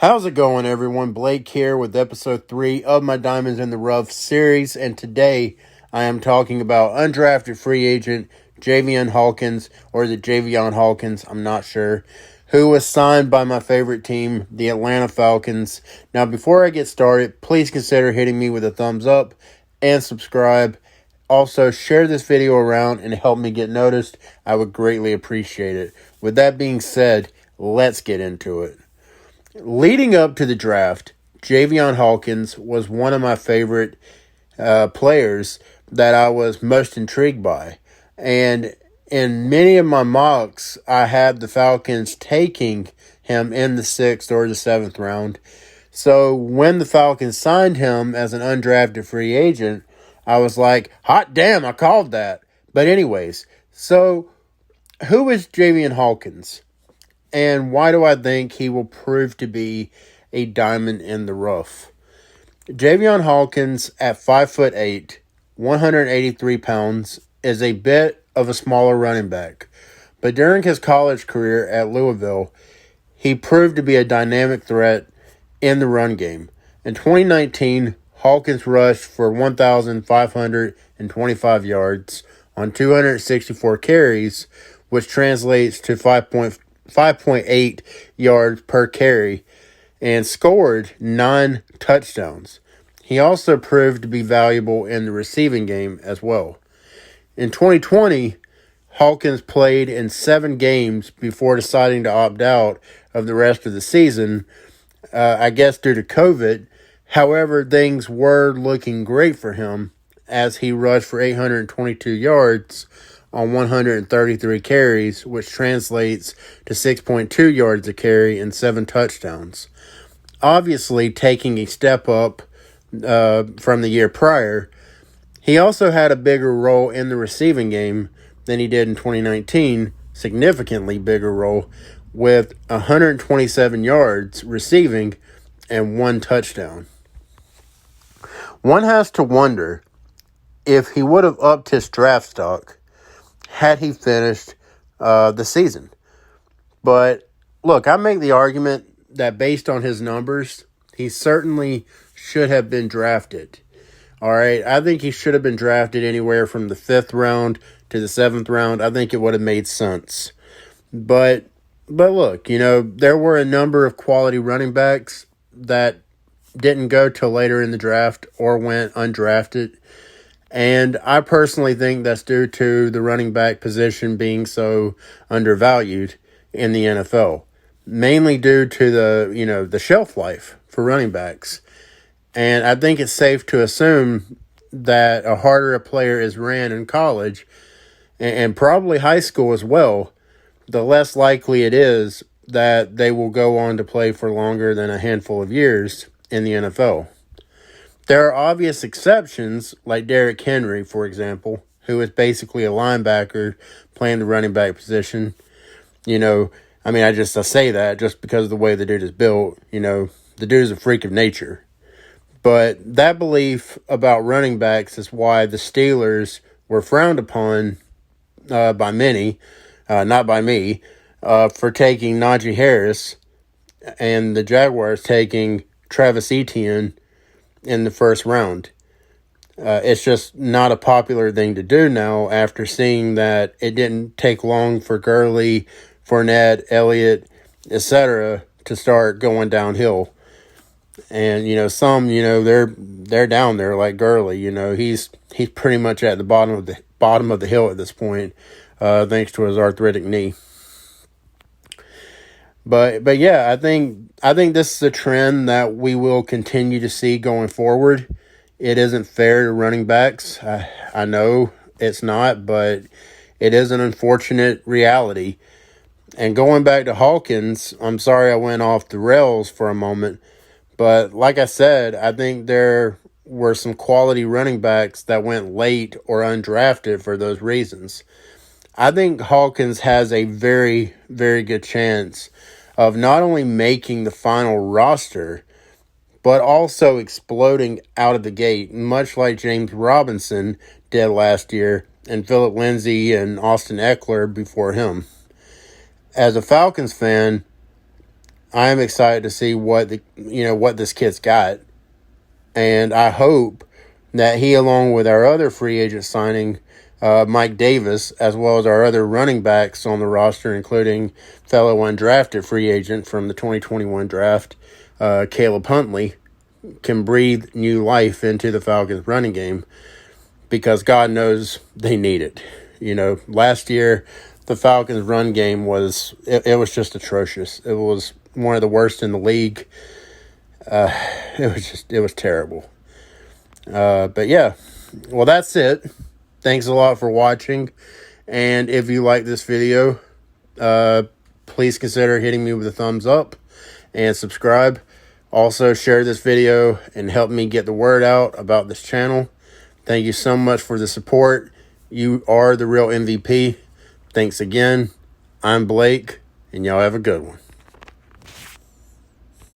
How's it going, everyone? Blake here with episode 3 of my Diamonds in the Rough series, and today I am talking about undrafted free agent Javian Hawkins, or the Javian Hawkins, I'm not sure, who was signed by my favorite team, the Atlanta Falcons. Now, before I get started, please consider hitting me with a thumbs up and subscribe. Also, share this video around and help me get noticed. I would greatly appreciate it. With that being said, let's get into it. Leading up to the draft, Javian Hawkins was one of my favorite players that I was most intrigued by. And in many of my mocks, I had the Falcons taking him in the 6th or the 7th round. So when the Falcons signed him as an undrafted free agent, I was like, hot damn, I called that. But anyways, so who is Javian Hawkins? And why do I think he will prove to be a diamond in the rough? Javian Hawkins, at 5'8", 183 pounds, is a bit of a smaller running back. But during his college career at Louisville, he proved to be a dynamic threat in the run game. In 2019, Hawkins rushed for 1,525 yards on 264 carries, which translates to 5.8 yards per carry, and scored 9 touchdowns. He also proved to be valuable in the receiving game as well. In 2020, Hawkins played in 7 games before deciding to opt out of the rest of the season, I guess due to COVID. However, things were looking great for him as he rushed for 822 yards on 133 carries, which translates to 6.2 yards a carry and 7 touchdowns. Obviously, taking a step up from the year prior, he also had a bigger role in the receiving game than he did in 2019, significantly bigger role, with 127 yards receiving and 1 touchdown. One has to wonder if he would have upped his draft stock had he finished the season. But look, I make the argument that based on his numbers, he certainly should have been drafted. All right, I think he should have been drafted anywhere from the 5th round to the 7th round. I think it would have made sense. But look, there were a number of quality running backs that didn't go till later in the draft or went undrafted. And I personally think that's due to the running back position being so undervalued in the NFL, mainly due to the shelf life for running backs. And I think it's safe to assume that the harder a player is ran in college and probably high school as well, the less likely it is that they will go on to play for longer than a handful of years in the NFL. There are obvious exceptions, like Derrick Henry, for example, who is basically a linebacker playing the running back position. I say that just because of the way the dude is built. The dude is a freak of nature. But that belief about running backs is why the Steelers were frowned upon by many, not by me, for taking Najee Harris, and the Jaguars taking Travis Etienne in the 1st round. It's just not a popular thing to do now after seeing that it didn't take long for Gurley, Fournette, Elliott, etc. to start going downhill. And, they're down there like Gurley. He's pretty much at the bottom of the hill at this point, thanks to his arthritic knee. But yeah, I think this is a trend that we will continue to see going forward. It isn't fair to running backs. I know it's not, but it is an unfortunate reality. And going back to Hawkins, I'm sorry I went off the rails for a moment, but like I said, I think there were some quality running backs that went late or undrafted for those reasons. I think Hawkins has a very, very good chance of not only making the final roster, but also exploding out of the gate, much like James Robinson did last year, and Phillip Lindsay and Austin Eckler before him. As a Falcons fan, I'm excited to see what this kid's got. And I hope that he, along with our other free agent signing, Mike Davis, as well as our other running backs on the roster, including fellow undrafted free agent from the 2021 draft, Caleb Huntley, can breathe new life into the Falcons running game, because God knows they need it. Last year, the Falcons run game was just atrocious. It was one of the worst in the league. It was terrible. But yeah, well, that's it. Thanks a lot for watching. And if you like this video, please consider hitting me with a thumbs up and subscribe. Also, share this video and help me get the word out about this channel. Thank you so much for the support. You are the real MVP. Thanks again. I'm Blake, and y'all have a good one.